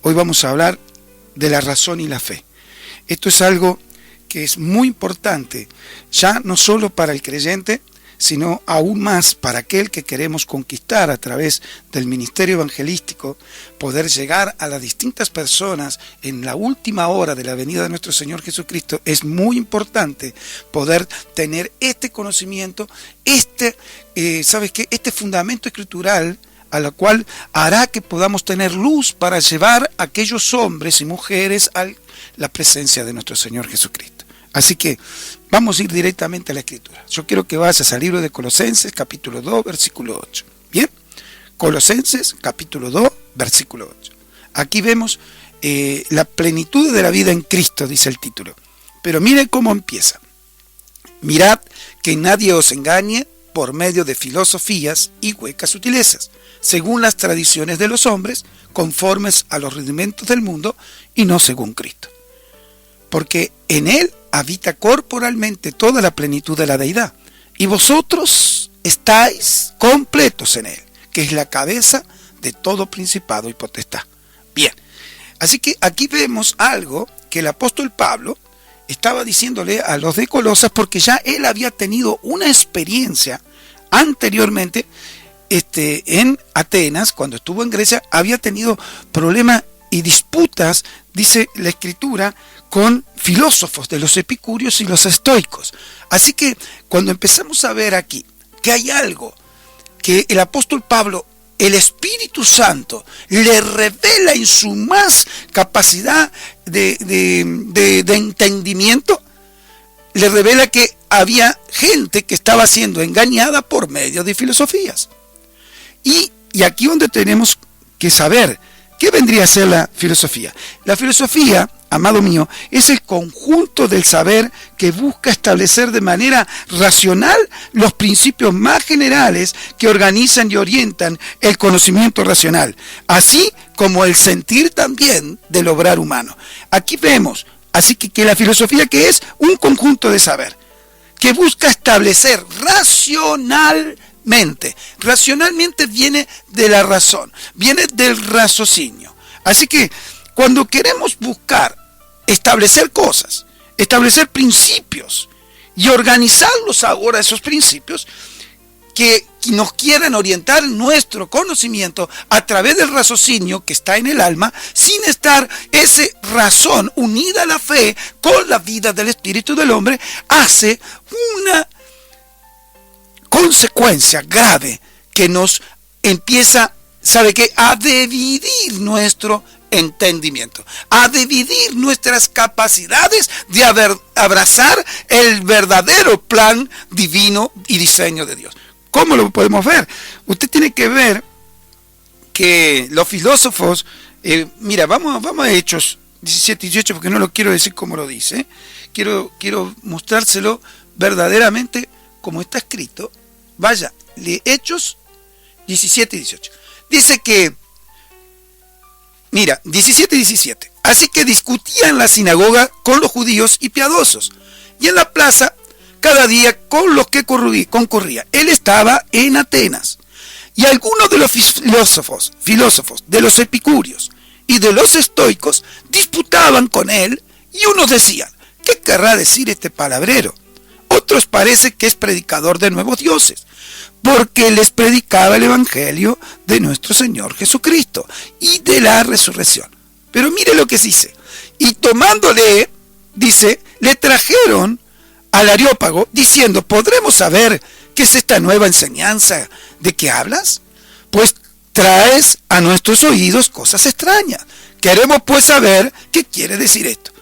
Hoy vamos a hablar de la razón y la fe. Esto es algo que es muy importante, ya no solo para el creyente, sino aún más para aquel que queremos conquistar a través del ministerio evangelístico, poder llegar a las distintas personas en la última hora de la venida de nuestro Señor Jesucristo. Es muy importante poder tener este conocimiento, ¿sabes qué? Este fundamento escritural, a la cual hará que podamos tener luz para llevar a aquellos hombres y mujeres a la presencia de nuestro Señor Jesucristo. Así que vamos a ir directamente a la Escritura. Yo quiero que vayas al libro de Colosenses, capítulo 2, versículo 8. ¿Bien? Colosenses, capítulo 2, versículo 8. Aquí vemos la plenitud de la vida en Cristo, dice el título. Pero miren cómo empieza. Mirad que nadie os engañe por medio de filosofías y huecas sutilezas, según las tradiciones de los hombres, conformes a los rudimentos del mundo y no según Cristo. Porque en Él habita corporalmente toda la plenitud de la deidad, y vosotros estáis completos en Él, que es la cabeza de todo principado y potestad. Bien, así que aquí vemos algo que el apóstol Pablo estaba diciéndole a los de Colosas, porque ya él había tenido una experiencia anteriormente en Atenas, cuando estuvo en Grecia, había tenido problemas y disputas, dice la Escritura, con filósofos de los epicúreos y los estoicos. Así que cuando empezamos a ver aquí que hay algo que el apóstol Pablo, el Espíritu Santo, le revela en su más capacidad de entendimiento, le revela que había gente que estaba siendo engañada por medio de filosofías. Y aquí donde tenemos que saber qué vendría a ser la filosofía. La filosofía, amado mío, es el conjunto del saber que busca establecer de manera racional los principios más generales que organizan y orientan el conocimiento racional, así como el sentir también del obrar humano. Aquí vemos, así que la filosofía, que es un conjunto de saber que busca establecer racionalmente. Racionalmente viene de la razón, viene del raciocinio. Así que cuando queremos buscar establecer cosas, establecer principios y organizarlos ahora, esos principios que nos quieran orientar nuestro conocimiento a través del raciocinio que está en el alma, sin estar esa razón unida a la fe con la vida del espíritu del hombre, hace una consecuencia grave que nos empieza, ¿sabe qué?, a dividir nuestro entendimiento, a dividir nuestras capacidades de abrazar el verdadero plan divino y diseño de Dios. ¿Cómo lo podemos ver? Usted tiene que ver que los filósofos, mira, vamos a Hechos 17 y 18, porque no lo quiero decir como lo dice, quiero mostrárselo verdaderamente como está escrito. Vaya, Hechos 17 y 18. Dice que, mira, 17 y 17. Así que discutía en la sinagoga con los judíos y piadosos, y en la plaza cada día con los que concurría. Él estaba en Atenas, y algunos de los filósofos de los epicúreos y de los estoicos disputaban con él, y unos decían: ¿qué querrá decir este palabrero? Otros parece que es predicador de nuevos dioses, porque les predicaba el evangelio de nuestro Señor Jesucristo y de la resurrección. Pero mire lo que dice: y tomándole, dice, le trajeron al Areópago, diciendo: ¿podremos saber qué es esta nueva enseñanza de que hablas? Pues traes a nuestros oídos cosas extrañas. Queremos pues saber qué quiere decir esto.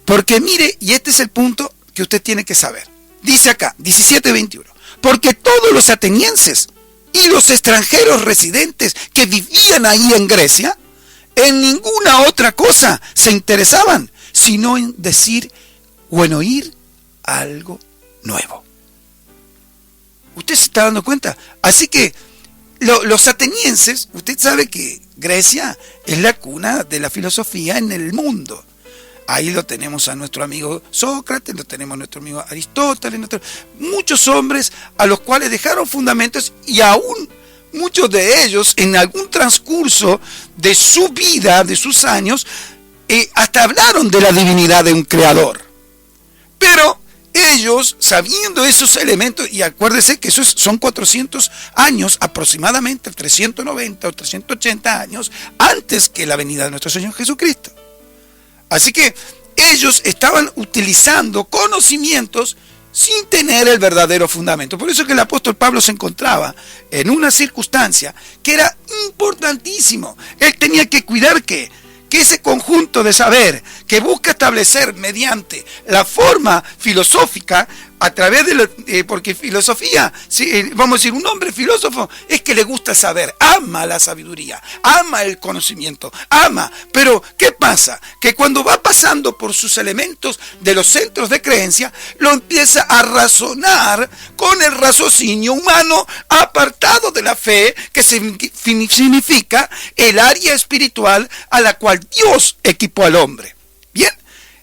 Porque mire, y este es el punto que usted tiene que saber. Dice acá, 17:21. Porque todos los atenienses y los extranjeros residentes que vivían ahí en Grecia, en ninguna otra cosa se interesaban, sino en decir o en oír algo nuevo. ¿Usted se está dando cuenta? Así que los atenienses, usted sabe que Grecia es la cuna de la filosofía en el mundo. Ahí lo tenemos a nuestro amigo Sócrates, lo tenemos a nuestro amigo Aristóteles, muchos hombres a los cuales dejaron fundamentos y aún muchos de ellos en algún transcurso de su vida, de sus años, hasta hablaron de la divinidad de un creador. Pero ellos, sabiendo esos elementos, y acuérdese que esos son 400 años aproximadamente, 390 o 380 años antes que la venida de nuestro Señor Jesucristo. Así que ellos estaban utilizando conocimientos sin tener el verdadero fundamento. Por eso que el apóstol Pablo se encontraba en una circunstancia que era importantísimo. Él tenía que cuidar que ese conjunto de saber que busca establecer mediante la forma filosófica, a través de porque filosofía, vamos a decir, un hombre filósofo es que le gusta saber, ama la sabiduría, ama el conocimiento, ama. Pero ¿qué pasa? Que cuando va pasando por sus elementos de los centros de creencia, lo empieza a razonar con el raciocinio humano apartado de la fe, que significa el área espiritual a la cual Dios equipó al hombre. Bien,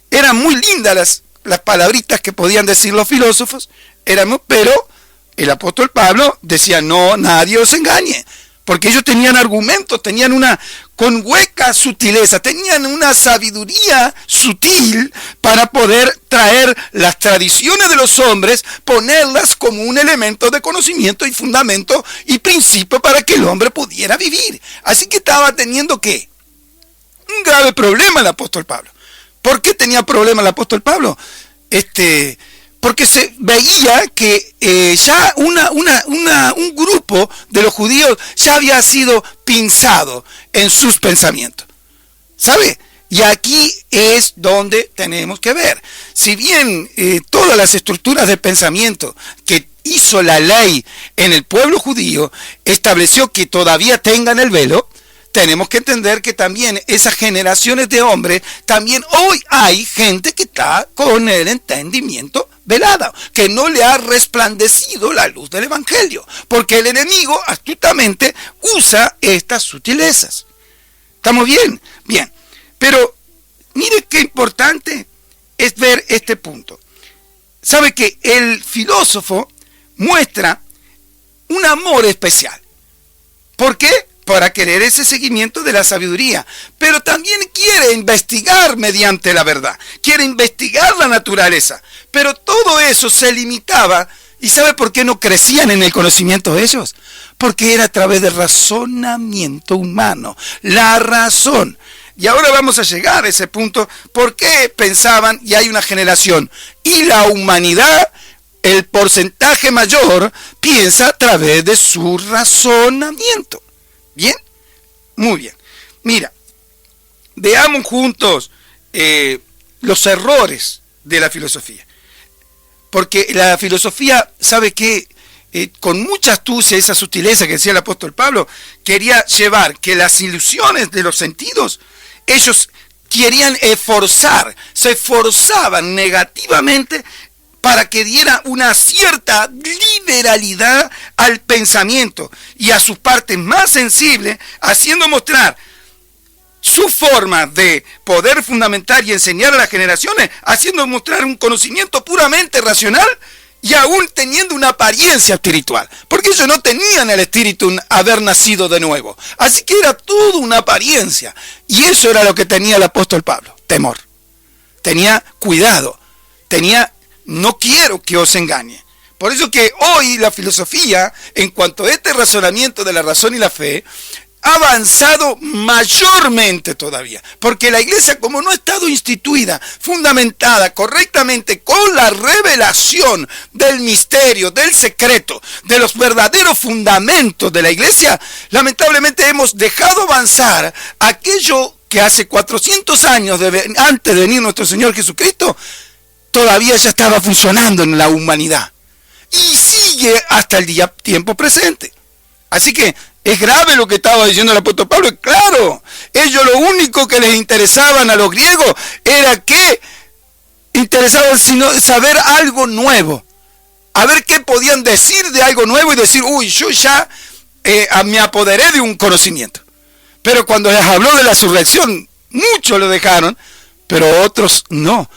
eran muy lindas las palabritas que podían decir los filósofos, pero el apóstol Pablo decía, no, nadie os engañe, porque ellos tenían argumentos, tenían con hueca sutileza, tenían una sabiduría sutil para poder traer las tradiciones de los hombres, ponerlas como un elemento de conocimiento y fundamento y principio para que el hombre pudiera vivir. Así que estaba teniendo un grave problema el apóstol Pablo. ¿Por qué tenía problema el apóstol Pablo? Porque se veía que ya un grupo de los judíos ya había sido pinzado en sus pensamientos. ¿Sabe? Y aquí es donde tenemos que ver. Si bien todas las estructuras de pensamiento que hizo la ley en el pueblo judío estableció que todavía tengan el velo, tenemos que entender que también esas generaciones de hombres, también hoy hay gente que está con el entendimiento velado, que no le ha resplandecido la luz del evangelio, porque el enemigo astutamente usa estas sutilezas. ¿Estamos bien? Bien. Pero mire qué importante es ver este punto. Sabe que el filósofo muestra un amor especial. ¿Por qué? Para querer ese seguimiento de la sabiduría, pero también quiere investigar mediante la verdad, quiere investigar la naturaleza, pero todo eso se limitaba. ¿Y sabe por qué no crecían en el conocimiento de ellos? Porque era a través del razonamiento humano, la razón. Y ahora vamos a llegar a ese punto, ¿por qué pensaban y hay una generación? Y la humanidad, el porcentaje mayor, piensa a través de su razonamiento. ¿Bien? Muy bien. Mira, veamos juntos los errores de la filosofía. Porque la filosofía, ¿sabe qué? Con mucha astucia, esa sutileza que decía el apóstol Pablo, quería llevar que las ilusiones de los sentidos, ellos querían se esforzaban negativamente para que diera una cierta liberalidad al pensamiento y a sus partes más sensibles, haciendo mostrar su forma de poder fundamentar y enseñar a las generaciones, haciendo mostrar un conocimiento puramente racional y aún teniendo una apariencia espiritual, porque ellos no tenían el espíritu haber nacido de nuevo. Así que era toda una apariencia, y eso era lo que tenía el apóstol Pablo, temor. Tenía cuidado, no quiero que os engañe. Por eso que hoy la filosofía, en cuanto a este razonamiento de la razón y la fe, ha avanzado mayormente todavía. Porque la iglesia, como no ha estado instituida, fundamentada correctamente con la revelación del misterio, del secreto, de los verdaderos fundamentos de la iglesia, lamentablemente hemos dejado avanzar aquello que hace 400 años antes de venir nuestro Señor Jesucristo, todavía ya estaba funcionando en la humanidad. Y sigue hasta el tiempo presente. Así que es grave lo que estaba diciendo el apóstol Pablo. Claro, ellos lo único que les interesaban a los griegos era sino saber algo nuevo. A ver qué podían decir de algo nuevo y decir, yo ya me apoderé de un conocimiento. Pero cuando les habló de la resurrección, muchos lo dejaron, pero otros no.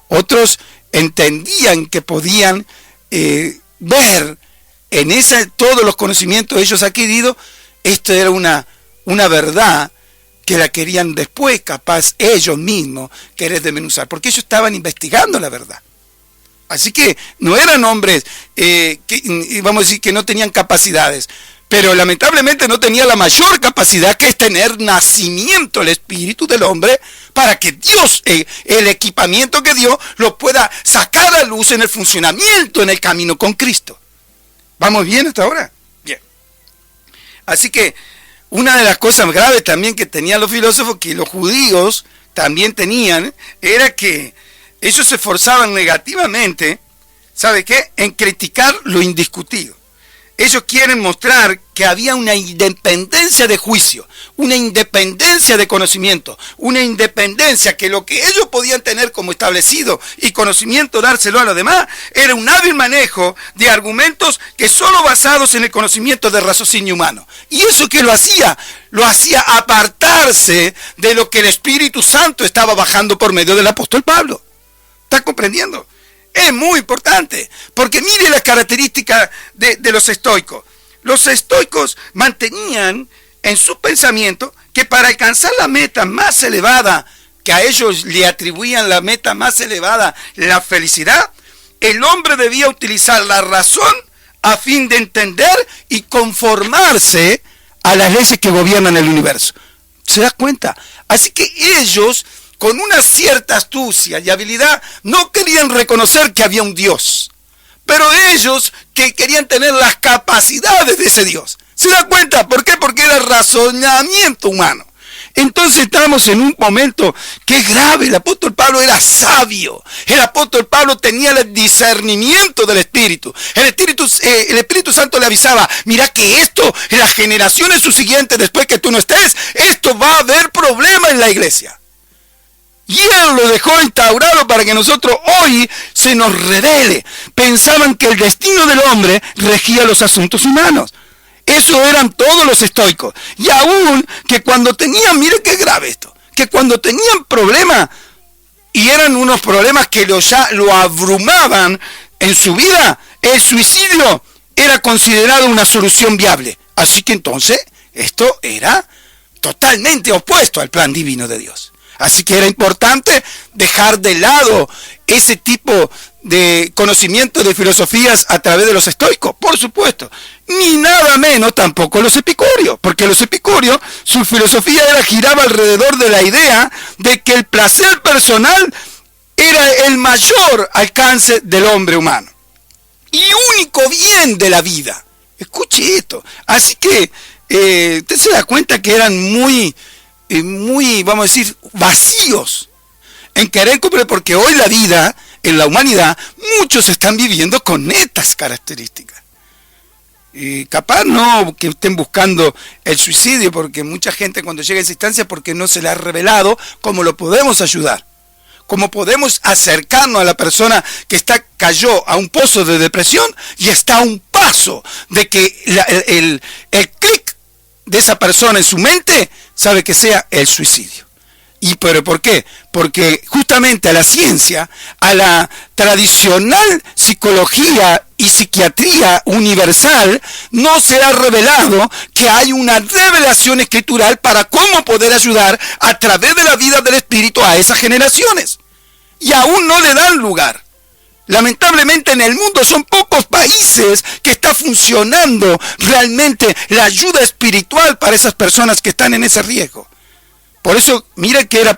Otros entendían que podían ver todos los conocimientos ellos adquiridos, esto era una verdad que la querían después, capaz ellos mismos, querer desmenuzar, porque ellos estaban investigando la verdad. Así que no eran hombres, vamos a decir, que no tenían capacidades, pero lamentablemente no tenía la mayor capacidad, que es tener nacimiento el espíritu del hombre, para que Dios, el equipamiento que dio, lo pueda sacar a luz en el funcionamiento, en el camino con Cristo. ¿Vamos bien hasta ahora? Bien. Así que una de las cosas graves también que tenían los filósofos, que los judíos también tenían, era que ellos se esforzaban negativamente, ¿sabe qué?, en criticar lo indiscutido. Ellos quieren mostrar que había una independencia de juicio, una independencia de conocimiento, una independencia que lo que ellos podían tener como establecido y conocimiento dárselo a los demás, era un hábil manejo de argumentos que solo basados en el conocimiento del raciocinio humano. Y eso que lo hacía apartarse de lo que el Espíritu Santo estaba bajando por medio del apóstol Pablo. ¿Está comprendiendo? Es muy importante, porque mire las características de los estoicos. Los estoicos mantenían en su pensamiento que para alcanzar la meta más elevada, que a ellos le atribuían la meta más elevada, la felicidad, el hombre debía utilizar la razón a fin de entender y conformarse a las leyes que gobiernan el universo. ¿Se da cuenta? Así que ellos, con una cierta astucia y habilidad, no querían reconocer que había un Dios, pero ellos que querían tener las capacidades de ese Dios. ¿Se da cuenta? ¿Por qué? Porque era razonamiento humano. Entonces estamos en un momento que es grave. El apóstol Pablo era sabio. El apóstol Pablo tenía el discernimiento del Espíritu. El Espíritu Santo le avisaba: mira que esto, en las generaciones subsiguientes, después que tú no estés, esto va a haber problemas en la iglesia. Y él lo dejó instaurado para que nosotros hoy se nos revele. Pensaban que el destino del hombre regía los asuntos humanos. Eso eran todos los estoicos. Y aún que cuando tenían, mire qué grave esto, que cuando tenían problemas, y eran unos problemas que ya lo abrumaban en su vida, el suicidio era considerado una solución viable. Así que entonces esto era totalmente opuesto al plan divino de Dios. Así que era importante dejar de lado ese tipo de conocimiento de filosofías a través de los estoicos, por supuesto. Ni nada menos tampoco los epicúreos, porque los epicúreos, su filosofía giraba alrededor de la idea de que el placer personal era el mayor alcance del hombre humano y único bien de la vida. Escuche esto. Así que usted se da cuenta que eran muy, vamos a decir, vacíos en querer cumplir, porque hoy la vida, en la humanidad, muchos están viviendo con estas características. Y capaz no que estén buscando el suicidio, porque mucha gente cuando llega a esa instancia, porque no se le ha revelado cómo lo podemos ayudar, cómo podemos acercarnos a la persona que cayó a un pozo de depresión y está a un paso de que el clic de esa persona en su mente sabe que sea el suicidio. ¿Pero por qué? Porque justamente a la ciencia, a la tradicional psicología y psiquiatría universal, no se ha revelado que hay una revelación escritural para cómo poder ayudar a través de la vida del Espíritu a esas generaciones. Y aún no le dan lugar. Lamentablemente en el mundo son pocos países que está funcionando realmente la ayuda espiritual para esas personas que están en ese riesgo. Por eso, mira que era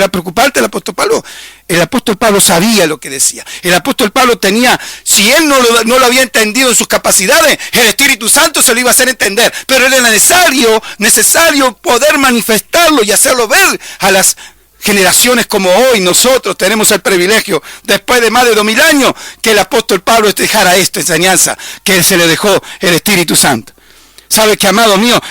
preocupante el apóstol Pablo. El apóstol Pablo sabía lo que decía. El apóstol Pablo tenía, si él no lo había entendido en sus capacidades, el Espíritu Santo se lo iba a hacer entender. Pero era necesario poder manifestarlo y hacerlo ver a las generaciones como hoy. Nosotros tenemos el privilegio, después de más de 2000 años, que el apóstol Pablo dejara esta enseñanza que se le dejó el Espíritu Santo. ¿Sabe que, amado mío,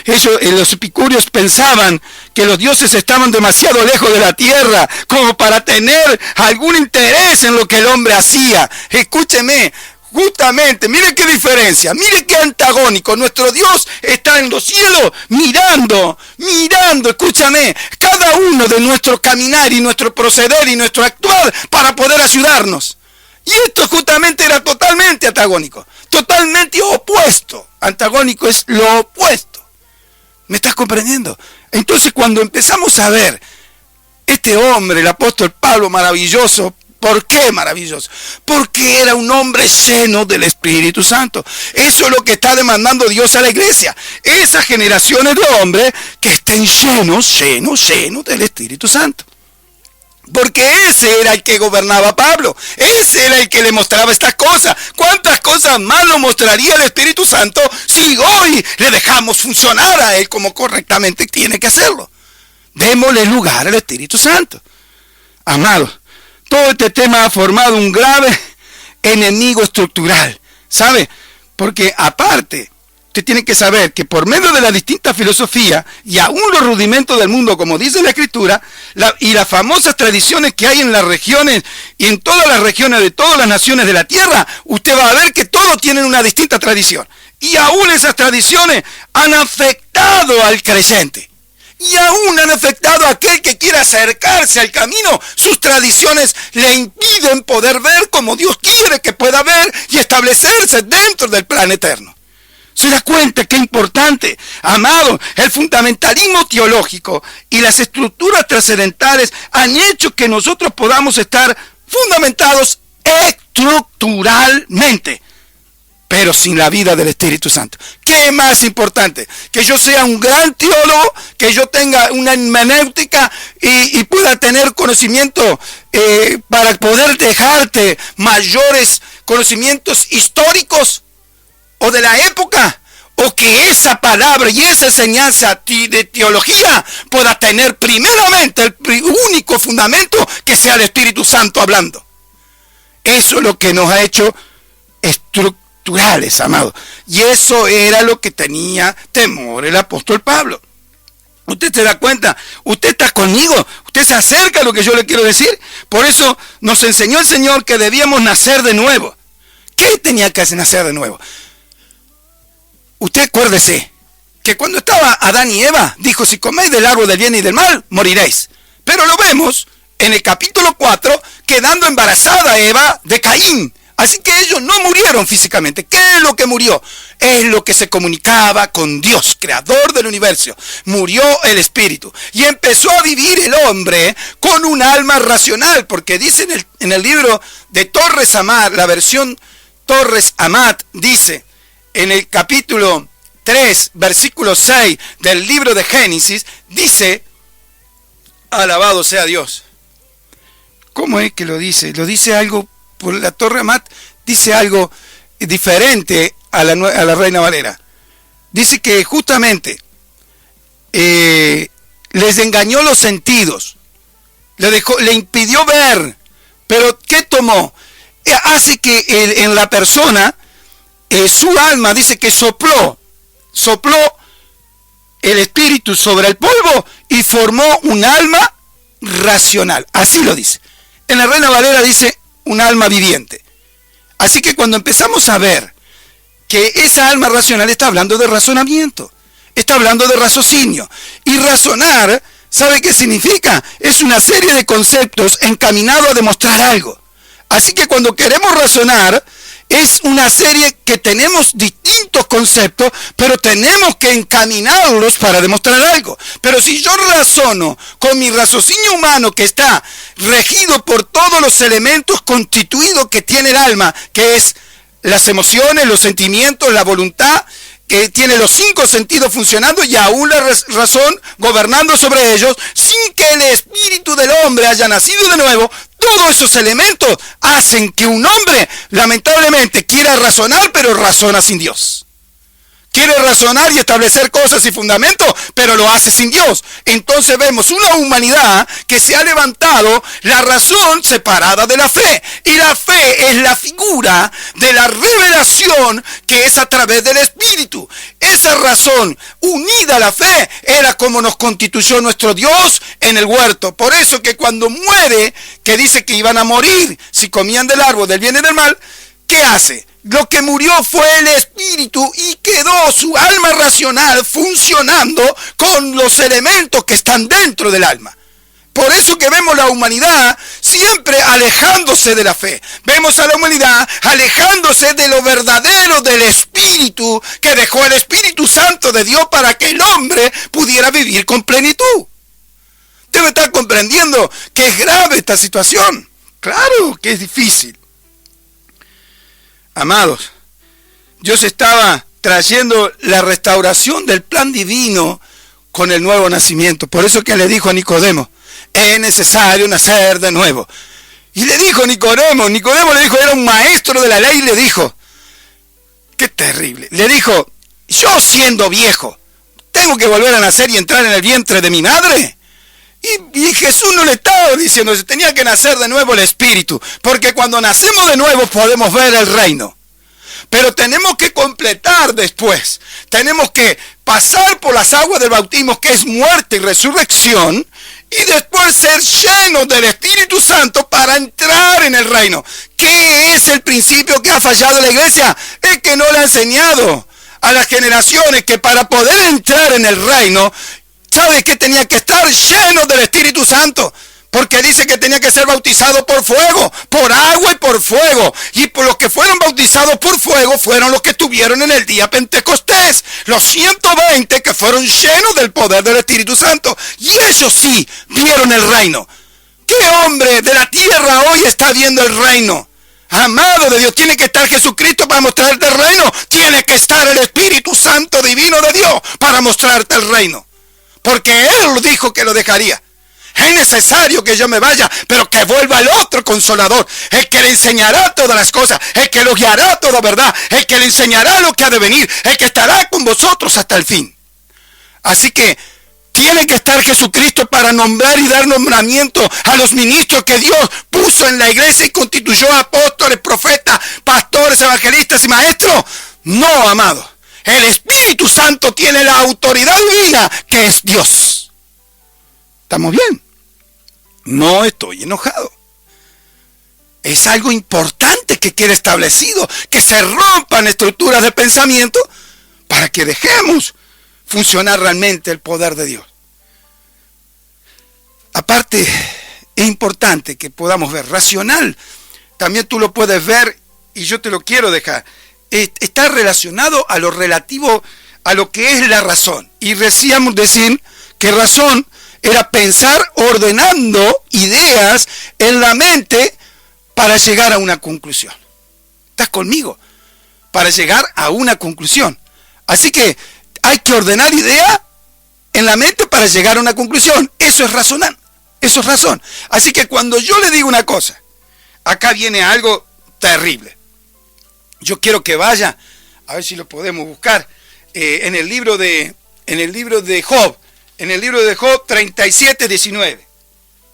los epicúreos pensaban que los dioses estaban demasiado lejos de la tierra como para tener algún interés en lo que el hombre hacía? Escúcheme, justamente, mire qué diferencia, mire qué antagónico. Nuestro Dios está en los cielos mirando, escúchame, cada uno de nuestro caminar y nuestro proceder y nuestro actuar para poder ayudarnos. Y esto justamente era totalmente antagónico, totalmente opuesto. Antagónico es lo opuesto. ¿Me estás comprendiendo? Entonces cuando empezamos a ver este hombre, el apóstol Pablo, maravilloso. ¿Por qué maravilloso? Porque era un hombre lleno del Espíritu Santo. Eso es lo que está demandando Dios a la iglesia. Esas generaciones de hombres que estén llenos del Espíritu Santo. Porque ese era el que gobernaba a Pablo. Ese era el que le mostraba estas cosas. ¿Cuántas cosas más nos mostraría el Espíritu Santo si hoy le dejamos funcionar a él como correctamente tiene que hacerlo? Démosle lugar al Espíritu Santo. Amados, todo este tema ha formado un grave enemigo estructural, ¿sabe? Porque aparte, usted tiene que saber que por medio de la distinta filosofía y aún los rudimentos del mundo, como dice la Escritura, y las famosas tradiciones que hay en las regiones y en todas las regiones de todas las naciones de la tierra, usted va a ver que todos tienen una distinta tradición. Y aún esas tradiciones han afectado al creyente. Y aún han afectado a aquel que quiera acercarse al camino. Sus tradiciones le impiden poder ver como Dios quiere que pueda ver y establecerse dentro del plan eterno. ¿Se da cuenta qué importante? Amado, el fundamentalismo teológico y las estructuras trascendentales han hecho que nosotros podamos estar fundamentados estructuralmente, pero sin la vida del Espíritu Santo. ¿Qué es más importante? Que yo sea un gran teólogo, que yo tenga una hermenéutica y pueda tener conocimiento para poder dejarte mayores conocimientos históricos o de la época, o que esa palabra y esa enseñanza de teología pueda tener primeramente el único fundamento que sea el Espíritu Santo hablando. Eso es lo que nos ha hecho estructurales, amados. Y eso era lo que tenía temor el apóstol Pablo. ¿Usted se da cuenta? ¿Usted está conmigo? ¿Usted se acerca a lo que yo le quiero decir? Por eso nos enseñó el Señor que debíamos nacer de nuevo. ¿Qué tenía que hacer nacer de nuevo? Usted acuérdese que cuando estaba Adán y Eva, dijo, si coméis del árbol del bien y del mal, moriréis. Pero lo vemos en el capítulo 4, quedando embarazada Eva de Caín. Así que ellos no murieron físicamente. ¿Qué es lo que murió? Es lo que se comunicaba con Dios, creador del universo. Murió el espíritu. Y empezó a vivir el hombre con un alma racional. Porque dice en el libro de Torres Amat, la versión Torres Amat, dice en el capítulo 3, versículo 6 del libro de Génesis, dice, alabado sea Dios. ¿Cómo es que lo dice? Lo dice algo... Por la Torre Amat dice algo diferente a la Reina Valera. Dice que justamente les engañó los sentidos, le impidió ver, pero ¿qué tomó? Hace que en la persona, su alma, dice que sopló el espíritu sobre el polvo y formó un alma racional. Así lo dice. En la Reina Valera dice un alma viviente. Así que cuando empezamos a ver que esa alma racional está hablando de razonamiento, está hablando de raciocinio. Y razonar, ¿sabe qué significa? Es una serie de conceptos encaminados a demostrar algo. Así que cuando queremos razonar, es una serie que tenemos distintos conceptos, pero tenemos que encaminarlos para demostrar algo. Pero si yo razono con mi raciocinio humano que está regido por todos los elementos constituidos que tiene el alma, que es las emociones, los sentimientos, la voluntad, que tiene los 5 sentidos funcionando y aún la razón gobernando sobre ellos, sin que el espíritu del hombre haya nacido de nuevo, todos esos elementos hacen que un hombre, lamentablemente, quiera razonar, pero razona sin Dios. Quiere razonar y establecer cosas y fundamentos, pero lo hace sin Dios. Entonces vemos una humanidad que se ha levantado, la razón separada de la fe. Y la fe es la figura de la revelación que es a través del Espíritu. Esa razón unida a la fe era como nos constituyó nuestro Dios en el huerto. Por eso que cuando muere, que dice que iban a morir si comían del árbol del bien y del mal, ¿qué hace? Lo que murió fue el espíritu y quedó su alma racional funcionando con los elementos que están dentro del alma. Por eso que vemos la humanidad siempre alejándose de la fe. Vemos a la humanidad alejándose de lo verdadero del Espíritu que dejó el Espíritu Santo de Dios para que el hombre pudiera vivir con plenitud. Debe estar comprendiendo que es grave esta situación. Claro que es difícil. Amados, Dios estaba trayendo la restauración del plan divino con el nuevo nacimiento. Por eso que le dijo a Nicodemo, es necesario nacer de nuevo. Y le dijo Nicodemo le dijo, era un maestro de la ley, y le dijo, qué terrible, le dijo, yo siendo viejo, ¿tengo que volver a nacer y entrar en el vientre de mi madre? Y Jesús no le estaba diciendo, se tenía que nacer de nuevo el Espíritu, porque cuando nacemos de nuevo podemos ver el reino. Pero tenemos que completar después, tenemos que pasar por las aguas del bautismo, que es muerte y resurrección, y después ser llenos del Espíritu Santo para entrar en el reino. ¿Qué es el principio que ha fallado la iglesia? Es que no le ha enseñado a las generaciones que para poder entrar en el reino, ¿sabes que tenía que estar llenos del Espíritu Santo? Porque dice que tenía que ser bautizado por fuego, por agua y por fuego. Y por los que fueron bautizados por fuego fueron los que estuvieron en el día Pentecostés. Los 120 que fueron llenos del poder del Espíritu Santo. Y ellos sí vieron el reino. ¿Qué hombre de la tierra hoy está viendo el reino? Amado de Dios, tiene que estar Jesucristo para mostrarte el reino. Tiene que estar el Espíritu Santo divino de Dios para mostrarte el reino. Porque Él dijo que lo dejaría. Es necesario que yo me vaya, pero que vuelva el otro consolador, el que le enseñará todas las cosas, el que lo guiará a toda verdad, el que le enseñará lo que ha de venir, el que estará con vosotros hasta el fin. Así que tiene que estar Jesucristo para nombrar y dar nombramiento a los ministros que Dios puso en la iglesia y constituyó apóstoles, profetas, pastores, evangelistas y maestros. No, amado. El Espíritu Santo tiene la autoridad divina que es Dios. ¿Estamos bien? No estoy enojado. Es algo importante que quede establecido, que se rompan estructuras de pensamiento para que dejemos funcionar realmente el poder de Dios. Aparte, es importante que podamos ver, racional, también tú lo puedes ver y yo te lo quiero dejar. Está relacionado a lo relativo a lo que es la razón. Y decíamos decir que razón era pensar ordenando ideas en la mente para llegar a una conclusión. ¿Estás conmigo? Para llegar a una conclusión. Así que hay que ordenar ideas en la mente para llegar a una conclusión. Eso es razonar. Eso es razón. Así que cuando yo le digo una cosa, acá viene algo terrible. Yo quiero que vaya, a ver si lo podemos buscar, en el libro de Job. En el libro de Job 37:19.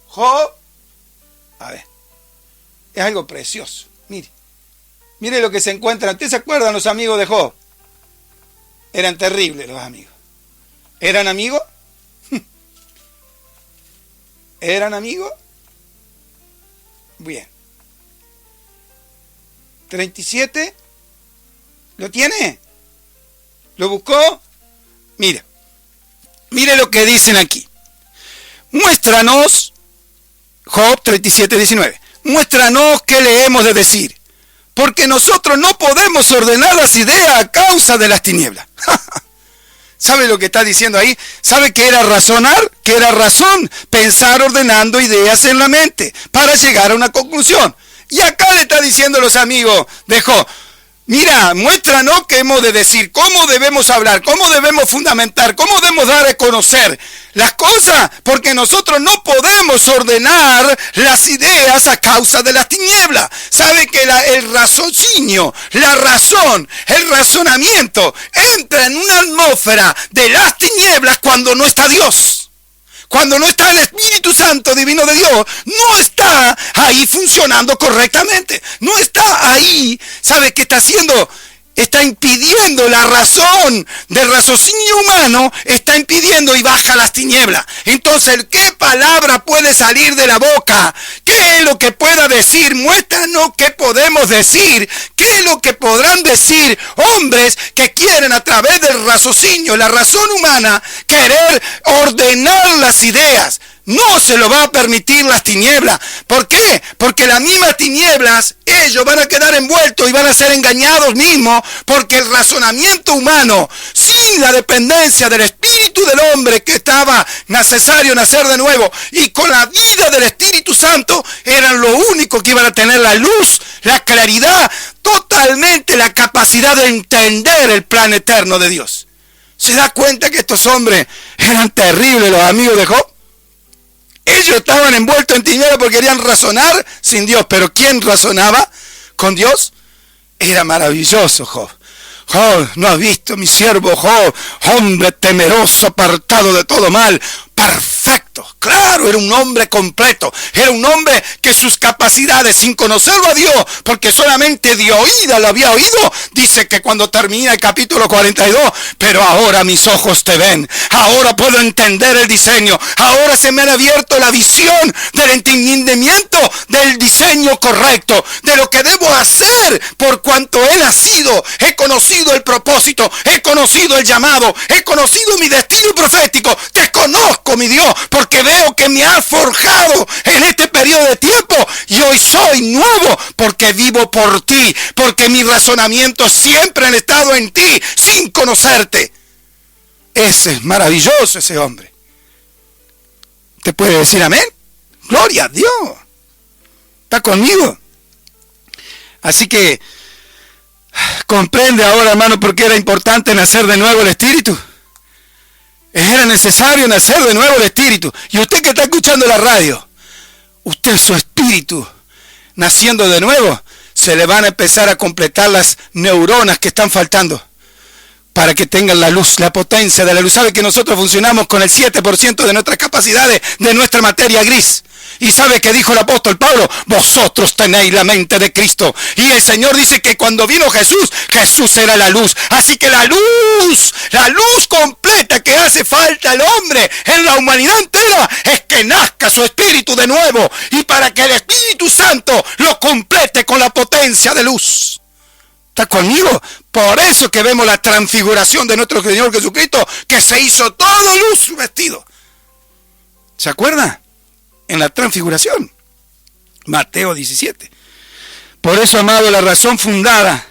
Job, a ver, es algo precioso. Mire lo que se encuentra. ¿Ustedes se acuerdan los amigos de Job? Eran terribles los amigos. ¿Eran amigos? ¿Eran amigos? Bien. 37. ¿Lo tiene? ¿Lo buscó? Mire lo que dicen aquí. Muéstranos, Job 37:19, muéstranos qué le hemos de decir, porque nosotros no podemos ordenar las ideas a causa de las tinieblas. ¿Sabe lo que está diciendo ahí? ¿Sabe qué era razonar? ¿Qué era razón? Pensar ordenando ideas en la mente para llegar a una conclusión. Y acá le está diciendo a los amigos de Job, mira, muéstranos qué hemos de decir, cómo debemos hablar, cómo debemos fundamentar, cómo debemos dar a conocer las cosas, porque nosotros no podemos ordenar las ideas a causa de las tinieblas. ¿Sabe que el raciocinio, la razón, el razonamiento entra en una atmósfera de las tinieblas cuando no está Dios? Cuando no está el Espíritu Santo divino de Dios, no está ahí funcionando correctamente. No está ahí. ¿Sabe qué está haciendo? Está impidiendo la razón del raciocinio humano, está impidiendo y baja las tinieblas. Entonces, ¿qué palabra puede salir de la boca? ¿Qué es lo que pueda decir? Muéstranos qué podemos decir. ¿Qué es lo que podrán decir hombres que quieren a través del raciocinio, la razón humana, querer ordenar las ideas? No se lo va a permitir las tinieblas. ¿Por qué? Porque las mismas tinieblas, ellos van a quedar envueltos y van a ser engañados mismos, porque el razonamiento humano, sin la dependencia del Espíritu del hombre que estaba necesario nacer de nuevo, y con la vida del Espíritu Santo, eran lo único que iban a tener la luz, la claridad, totalmente la capacidad de entender el plan eterno de Dios. ¿Se da cuenta que estos hombres eran terribles, los amigos de Job? Ellos estaban envueltos en tinieblas porque querían razonar sin Dios. Pero ¿quién razonaba con Dios? Era maravilloso Job. Job, ¿no has visto mi siervo Job? Hombre temeroso, apartado de todo mal. Perfecto. Claro, era un hombre completo. Era un hombre que sus capacidades, sin conocerlo a Dios, porque solamente de oída lo había oído, dice que cuando termina el capítulo 42, pero ahora mis ojos te ven. Ahora puedo entender el diseño. Ahora se me ha abierto la visión del entendimiento del diseño correcto, de lo que debo hacer por cuanto he nacido. He conocido el propósito, he conocido el llamado, he conocido mi destino profético. Te conozco, mi Dios, porque veo que me has forjado en este periodo de tiempo y hoy soy nuevo porque vivo por ti, porque mis razonamientos siempre han estado en ti sin conocerte. Ese es maravilloso, ese hombre. ¿Te puede decir amén? Gloria a Dios. ¿Está conmigo? Así que comprende ahora, hermano, por qué era importante nacer de nuevo el Espíritu. Era necesario nacer de nuevo el Espíritu. Y usted que está escuchando la radio, usted, su espíritu, naciendo de nuevo, se le van a empezar a completar las neuronas que están faltando para que tengan la luz, la potencia de la luz. ¿Sabe que nosotros funcionamos con el 7% de nuestras capacidades, de nuestra materia gris? ¿Y sabe que dijo el apóstol Pablo? Vosotros tenéis la mente de Cristo. Y el Señor dice que cuando vino Jesús, Jesús era la luz. Así que la luz completa que hace falta al hombre en la humanidad entera es que nazca su espíritu de nuevo. Y para que el Espíritu Santo lo complete con la potencia de luz. ¿Está conmigo? Por eso que vemos la transfiguración de nuestro Señor Jesucristo, que se hizo todo luz su vestido. ¿Se acuerda? En la transfiguración. Mateo 17. Por eso, amado, la razón fundada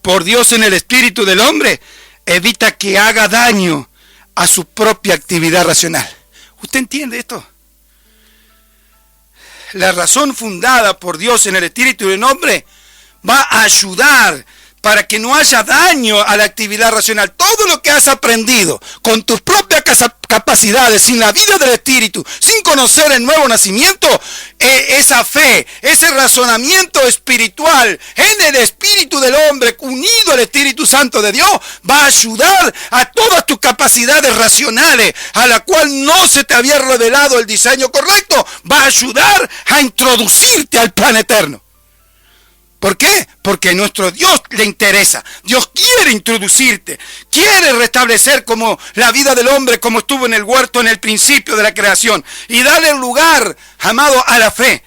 por Dios en el espíritu del hombre evita que haga daño a su propia actividad racional. ¿Usted entiende esto? La razón fundada por Dios en el espíritu del hombre va a ayudar para que no haya daño a la actividad racional. Todo lo que has aprendido con tus propias capacidades, sin la vida del Espíritu, sin conocer el nuevo nacimiento, esa fe, ese razonamiento espiritual en el Espíritu del hombre, unido al Espíritu Santo de Dios, va a ayudar a todas tus capacidades racionales, a la cual no se te había revelado el diseño correcto, va a ayudar a introducirte al plan eterno. ¿Por qué? Porque a nuestro Dios le interesa. Dios quiere introducirte, quiere restablecer como la vida del hombre como estuvo en el huerto en el principio de la creación y darle lugar, amado, a la fe.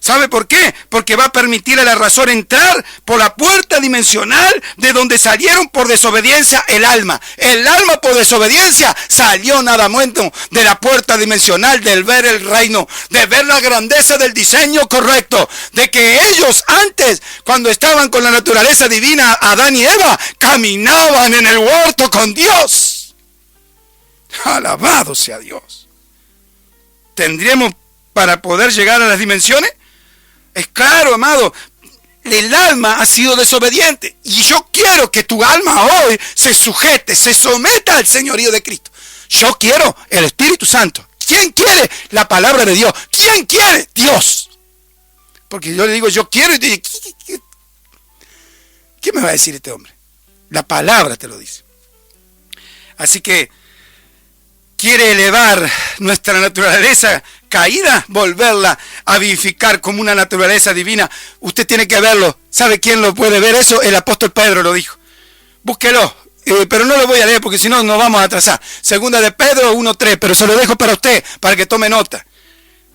¿Sabe por qué? Porque va a permitir a la razón entrar por la puerta dimensional de donde salieron por desobediencia el alma. El alma por desobediencia salió nada menos de la puerta dimensional del ver el reino, de ver la grandeza del diseño correcto, de que ellos antes, cuando estaban con la naturaleza divina, Adán y Eva, caminaban en el huerto con Dios. Alabado sea Dios. ¿Tendríamos para poder llegar a las dimensiones? Es claro, amado, el alma ha sido desobediente y yo quiero que tu alma hoy se sujete, se someta al señorío de Cristo. Yo quiero el Espíritu Santo. ¿Quién quiere la palabra de Dios? ¿Quién quiere? Dios. Porque yo le digo, yo quiero y te digo, ¿qué me va a decir este hombre? La palabra te lo dice. Así que quiere elevar nuestra naturaleza caída, volverla a vivificar como una naturaleza divina. Usted tiene que verlo. ¿Sabe quién lo puede ver eso? El apóstol Pedro lo dijo. Búsquelo, pero no lo voy a leer porque si no nos vamos a atrasar. Segunda de Pedro 1:3, pero se lo dejo para usted, para que tome nota.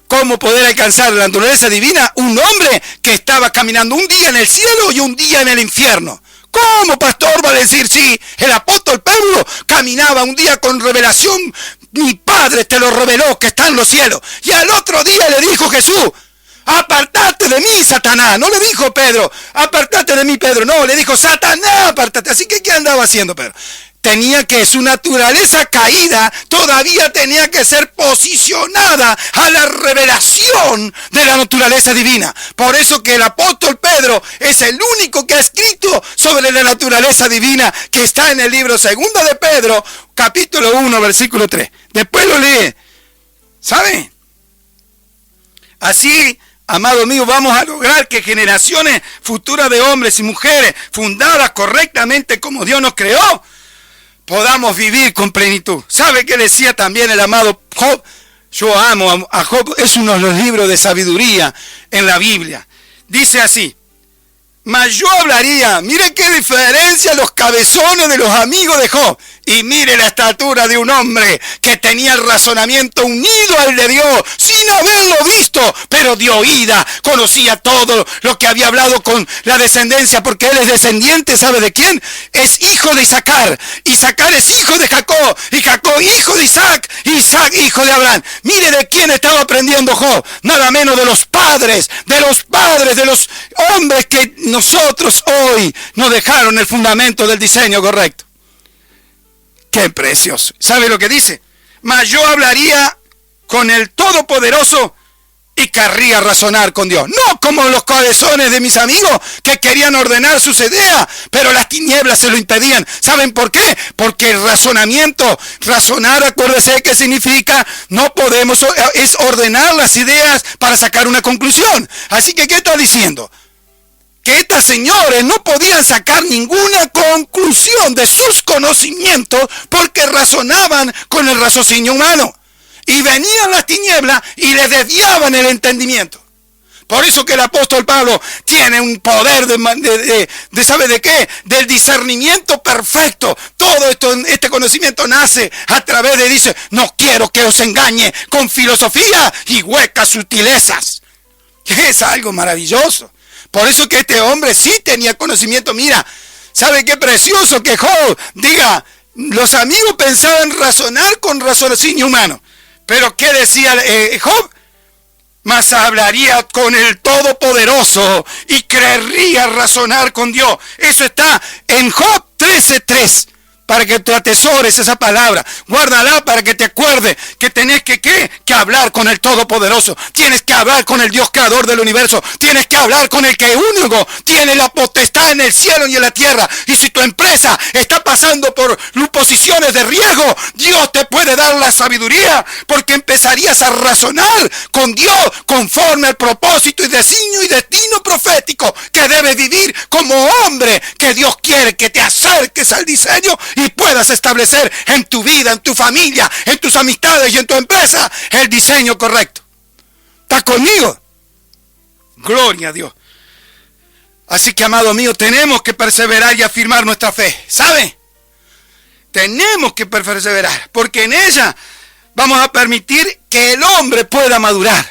¿Cómo poder alcanzar la naturaleza divina? Un hombre que estaba caminando un día en el cielo y un día en el infierno. ¿Cómo, pastor, va a decir? Sí, el apóstol Pedro caminaba un día con revelación mi Padre te lo reveló que está en los cielos. Y al otro día le dijo Jesús, apartate de mí, Satanás. No le dijo Pedro, apartate de mí, Pedro. No, le dijo, Satanás, apartate. Así que, ¿qué andaba haciendo Pedro? Tenía que, su naturaleza caída todavía tenía que ser posicionada a la revelación de la naturaleza divina. Por eso que el apóstol Pedro es el único que ha escrito sobre la naturaleza divina, que está en el libro 2 de Pedro, capítulo 1, versículo 3. Después lo lee. ¿Sabe? Así, amado mío, vamos a lograr que generaciones futuras de hombres y mujeres fundadas correctamente como Dios nos creó, podamos vivir con plenitud. ¿Sabe qué decía también el amado Job? Yo amo a Job, es uno de los libros de sabiduría en la Biblia. Dice así, mas yo hablaría, mire qué diferencia los cabezones de los amigos de Job, y mire la estatura de un hombre que tenía el razonamiento unido al de Dios, sin haberlo visto, pero de oída conocía todo lo que había hablado con la descendencia, porque él es descendiente, ¿sabe de quién? Es hijo de Isaacar, Isaacar es hijo de Jacob, y Jacob hijo de Isaac, Isaac hijo de Abraham. Mire de quién estaba aprendiendo Job, nada menos de los padres, de los hombres que nosotros hoy nos dejaron el fundamento del diseño correcto. ¡Qué precioso! ¿Sabe lo que dice? Mas yo hablaría con el Todopoderoso y querría razonar con Dios. No como los cabezones de mis amigos que querían ordenar sus ideas, pero las tinieblas se lo impedían. ¿Saben por qué? Porque el razonamiento, razonar, acuérdese qué significa, no podemos, es ordenar las ideas para sacar una conclusión. Así que, ¿qué está diciendo? Que estos señores no podían sacar ninguna conclusión de sus conocimientos porque razonaban con el raciocinio humano. Y venían las tinieblas y les desviaban el entendimiento. Por eso que el apóstol Pablo tiene un poder de ¿sabe de qué? Del discernimiento perfecto. Todo este conocimiento nace a través de, dice, no quiero que os engañe con filosofía y huecas sutilezas. Que es algo maravilloso. Por eso que este hombre sí tenía conocimiento. Mira, ¿sabe qué precioso que Job diga? Los amigos pensaban razonar con raciocinio humano. Pero ¿qué decía Job? Mas hablaría con el Todopoderoso y creería razonar con Dios. Eso está en Job 13:3. Para que te atesores esa palabra, guárdala para que te acuerdes que tenés que hablar con el Todopoderoso, tienes que hablar con el Dios creador del universo, tienes que hablar con el que único tiene la potestad en el cielo y en la tierra. Y si tu empresa está pasando por posiciones de riesgo, Dios te puede dar la sabiduría, porque empezarías a razonar con Dios conforme al propósito y destino profético que debes vivir como hombre, que Dios quiere que te acerques al diseño y puedas establecer en tu vida, en tu familia, en tus amistades y en tu empresa el diseño correcto. ¿Estás conmigo? Gloria a Dios. Así que, amado mío, tenemos que perseverar y afirmar nuestra fe. ¿Sabe? Tenemos que perseverar, porque en ella vamos a permitir que el hombre pueda madurar.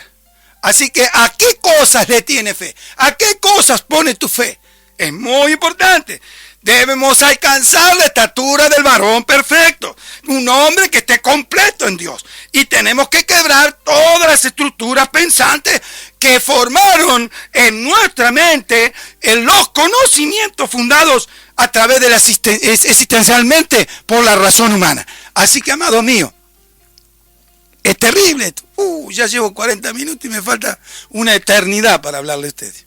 Así que, ¿a qué cosas le tiene fe? ¿A qué cosas pone tu fe? Es muy importante. Debemos alcanzar la estatura del varón perfecto, un hombre que esté completo en Dios. Y tenemos que quebrar todas las estructuras pensantes que formaron en nuestra mente en los conocimientos fundados a través de la existencialmente por la razón humana. Así que, amado mío, es terrible esto. Ya llevo 40 minutos y me falta una eternidad para hablarle a ustedes.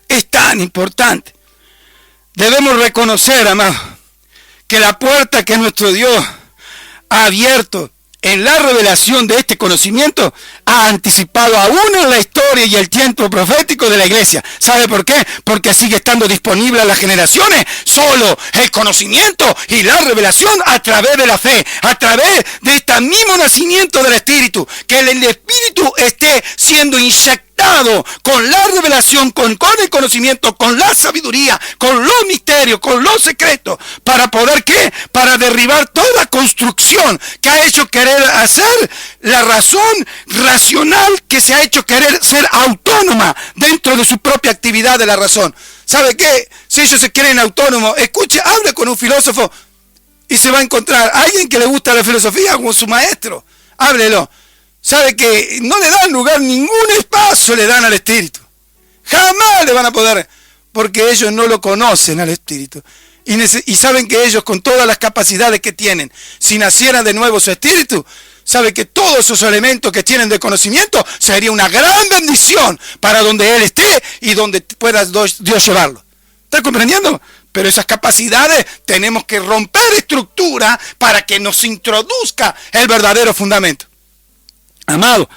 Es tan importante. Debemos reconocer, amado, que la puerta que nuestro Dios ha abierto en la revelación de este conocimiento ha anticipado aún en la historia y el tiempo profético de la iglesia. ¿Sabe por qué? Porque sigue estando disponible a las generaciones solo el conocimiento y la revelación a través de la fe, a través de este mismo nacimiento del Espíritu, que el Espíritu esté siendo inyectado con la revelación, con el conocimiento, con la sabiduría, con los misterios, con los secretos, para poder ¿qué? Para derribar toda construcción que ha hecho querer hacer la razón racional, que se ha hecho querer ser autónoma dentro de su propia actividad de la razón. ¿Sabe qué? Si ellos se quieren autónomos, escuche, hable con un filósofo, y se va a encontrar a alguien que le gusta la filosofía como su maestro. Háblelo. Sabe que no le dan lugar, ningún espacio le dan al Espíritu. Jamás le van a poder, porque ellos no lo conocen al Espíritu. Y saben que ellos, con todas las capacidades que tienen, si naciera de nuevo su Espíritu, sabe que todos esos elementos que tienen de conocimiento sería una gran bendición para donde Él esté y donde pueda Dios llevarlo. ¿Está comprendiendo? Pero esas capacidades tenemos que romper estructura para que nos introduzca el verdadero fundamento. Amado,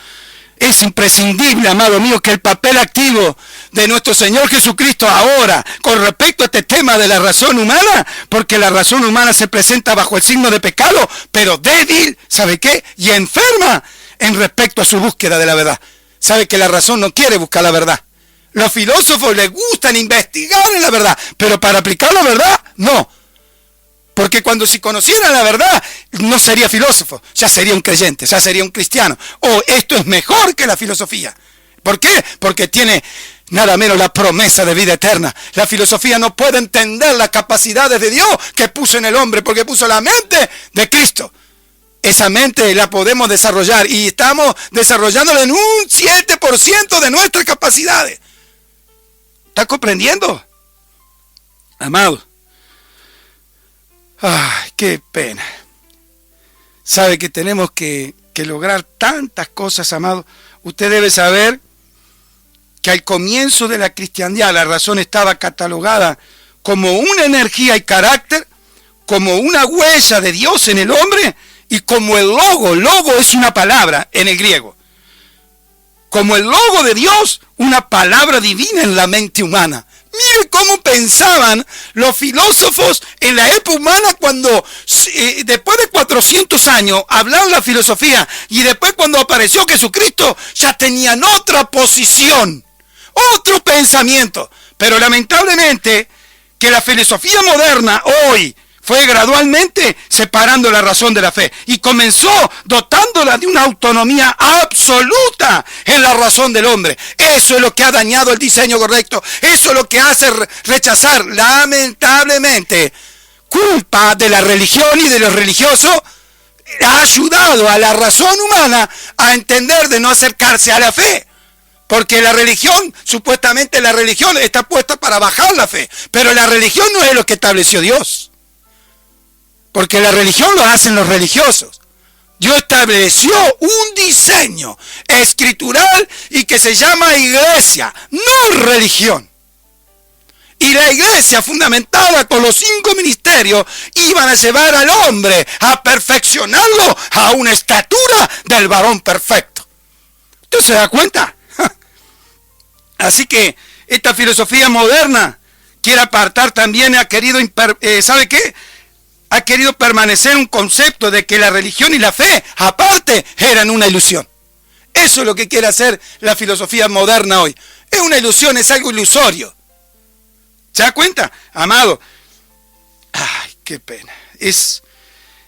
es imprescindible, amado mío, que el papel activo de nuestro Señor Jesucristo ahora, con respecto a este tema de la razón humana, porque la razón humana se presenta bajo el signo de pecado, pero débil, ¿sabe qué? Y enferma en respecto a su búsqueda de la verdad. Sabe que la razón no quiere buscar la verdad. Los filósofos les gustan investigar en la verdad, pero para aplicar la verdad, no. Porque cuando si conocieran la verdad, no sería filósofo, ya sería un creyente, ya sería un cristiano. O esto es mejor que la filosofía. ¿Por qué? Porque tiene nada menos la promesa de vida eterna. La filosofía no puede entender las capacidades de Dios que puso en el hombre, porque puso la mente de Cristo. Esa mente la podemos desarrollar y estamos desarrollándola en un 7% de nuestras capacidades. ¿Está comprendiendo? Amado. Ay, qué pena. Sabe que tenemos que lograr tantas cosas, amado. Usted debe saber que al comienzo de la cristiandad la razón estaba catalogada como una energía y carácter, como una huella de Dios en el hombre y como el logo. Logo es una palabra en el griego. Como el logo de Dios, una palabra divina en la mente humana. Mire cómo pensaban los filósofos en la época humana cuando, después de 400 años, hablaron la filosofía y después cuando apareció Jesucristo, ya tenían otra posición, otro pensamiento. Pero lamentablemente, que la filosofía moderna hoy fue gradualmente separando la razón de la fe y comenzó dotándola de una autonomía absoluta en la razón del hombre. Eso es lo que ha dañado el diseño correcto. Eso es lo que hace rechazar, lamentablemente, culpa de la religión y de los religiosos. Ha ayudado a la razón humana a entender de no acercarse a la fe. Porque la religión, supuestamente la religión está puesta para bajar la fe. Pero la religión no es lo que estableció Dios. Porque la religión lo hacen los religiosos. Dios estableció un diseño escritural y que se llama iglesia, no religión. Y la iglesia, fundamentada con los 5 ministerios, iban a llevar al hombre a perfeccionarlo a una estatura del varón perfecto. ¿Usted se da cuenta? Así que esta filosofía moderna quiere apartar también, ha querido, ¿sabe qué? Ha querido permanecer un concepto de que la religión y la fe, aparte, eran una ilusión. Eso es lo que quiere hacer la filosofía moderna hoy. Es una ilusión, es algo ilusorio. ¿Se da cuenta? Amado, ay, qué pena. Es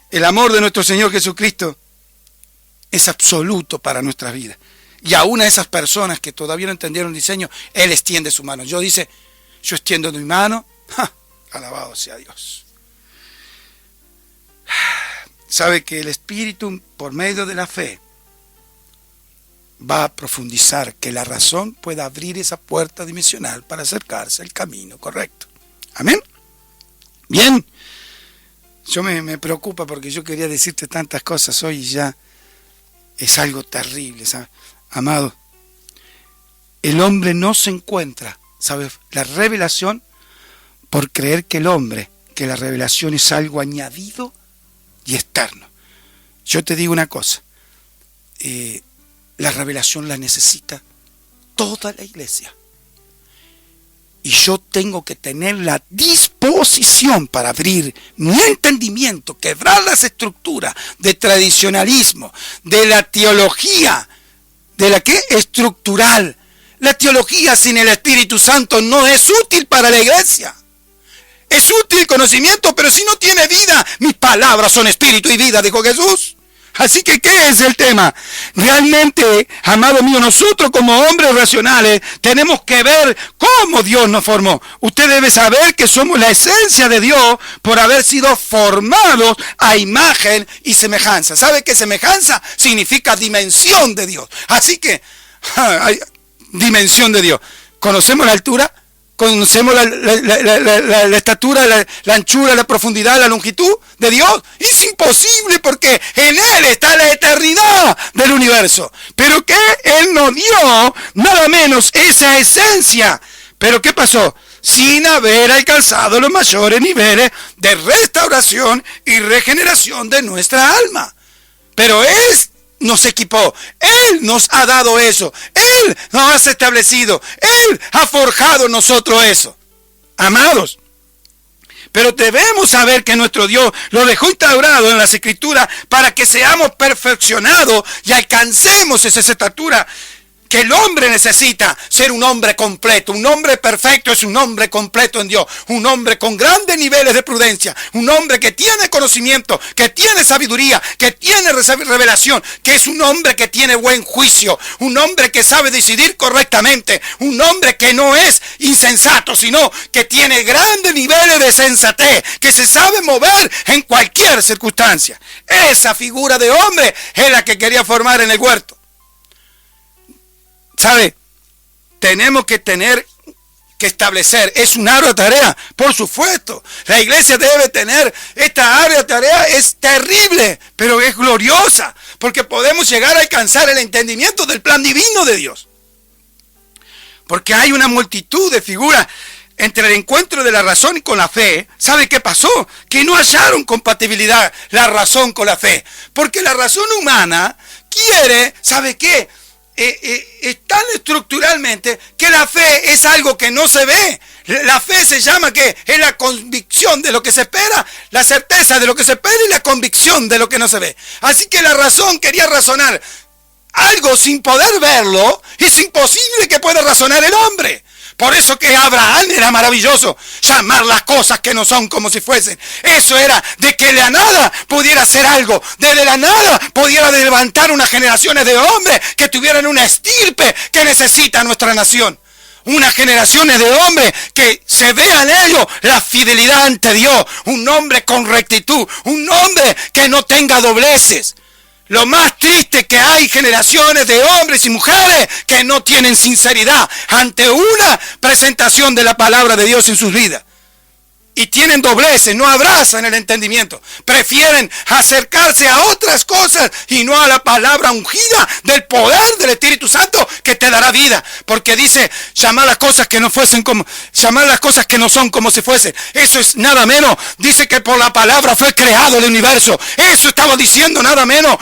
el amor de nuestro Señor Jesucristo es absoluto para nuestras vidas. Y aún a esas personas que todavía no entendieron el diseño, Él extiende su mano. Yo extiendo mi mano, alabado sea Dios. Sabe que el Espíritu, por medio de la fe, va a profundizar, que la razón pueda abrir esa puerta dimensional para acercarse al camino correcto. Amén. Bien. Yo me preocupa porque yo quería decirte tantas cosas hoy y ya es algo terrible, ¿sabes? Amado, el hombre no se encuentra, ¿sabes? La revelación, por creer que la revelación es algo añadido y externo. Yo te digo una cosa, la revelación la necesita toda la iglesia. Y yo tengo que tener la disposición para abrir mi entendimiento, quebrar las estructuras de tradicionalismo, de la teología, de la que estructural. La teología sin el Espíritu Santo no es útil para la iglesia. Es útil el conocimiento, pero si no tiene vida, mis palabras son espíritu y vida, dijo Jesús. Así que, ¿qué es el tema? Realmente, amado mío, nosotros como hombres racionales tenemos que ver cómo Dios nos formó. Usted debe saber que somos la esencia de Dios por haber sido formados a imagen y semejanza. ¿Sabe qué semejanza? Significa dimensión de Dios. Así que, dimensión de Dios. ¿Conocemos la altura? ¿Conocemos la estatura, la anchura, la profundidad, la longitud de Dios? Es imposible porque en Él está la eternidad del universo. Pero que Él nos dio nada menos esa esencia. Pero ¿qué pasó? Sin haber alcanzado los mayores niveles de restauración y regeneración de nuestra alma. Pero es nos equipó, Él nos ha dado eso, Él nos ha establecido, Él ha forjado en nosotros eso. Amados, pero debemos saber que nuestro Dios lo dejó instaurado en las Escrituras para que seamos perfeccionados y alcancemos esa estatura que el hombre necesita, ser un hombre completo. Un hombre perfecto es un hombre completo en Dios, un hombre con grandes niveles de prudencia, un hombre que tiene conocimiento, que tiene sabiduría, que tiene revelación, que es un hombre que tiene buen juicio, un hombre que sabe decidir correctamente, un hombre que no es insensato, sino que tiene grandes niveles de sensatez, que se sabe mover en cualquier circunstancia. Esa figura de hombre es la que quería formar en el huerto. ¿Sabe? Tenemos que establecer, es una ardua tarea, por supuesto. La iglesia debe tener esta ardua tarea, es terrible, pero es gloriosa, porque podemos llegar a alcanzar el entendimiento del plan divino de Dios. Porque hay una multitud de figuras entre el encuentro de la razón y con la fe. ¿Sabe qué pasó? Que no hallaron compatibilidad la razón con la fe, porque la razón humana quiere, ¿sabe qué? Es tan estructuralmente que la fe es algo que no se ve. La fe se llama que es la convicción de lo que se espera, la certeza de lo que se espera y la convicción de lo que no se ve. Así que la razón quería razonar algo sin poder verlo. Es imposible que pueda razonar el hombre. Por eso que Abraham era maravilloso, llamar las cosas que no son como si fuesen. Eso era de que de la nada pudiera hacer algo, de la nada pudiera levantar unas generaciones de hombres que tuvieran una estirpe que necesita nuestra nación. Unas generaciones de hombres que se vea en ellos la fidelidad ante Dios, un hombre con rectitud, un hombre que no tenga dobleces. Lo más triste que hay generaciones de hombres y mujeres que no tienen sinceridad ante una presentación de la palabra de Dios en sus vidas. Y tienen dobleces, no abrazan el entendimiento. Prefieren acercarse a otras cosas y no a la palabra ungida del poder del Espíritu Santo que te dará vida. Porque dice, llamar las cosas que no son como si fuesen. Eso es nada menos. Dice que por la palabra fue creado el universo. Eso estaba diciendo nada menos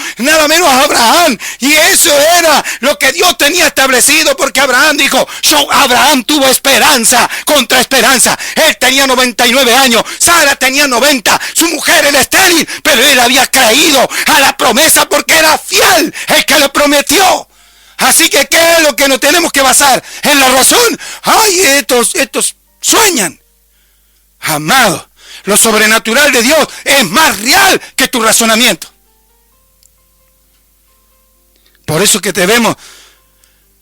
a Abraham. Y eso era lo que Dios tenía establecido, porque Abraham dijo, Abraham tuvo esperanza contra esperanza. Él tenía 99 años, Sara tenía 90, su mujer era estéril, pero él había creído a la promesa porque era fiel el que le prometió. Así que ¿qué es lo que nos tenemos que basar? ¿En la razón? ¡Ay, estos sueñan! Amado, lo sobrenatural de Dios es más real que tu razonamiento. Por eso que debemos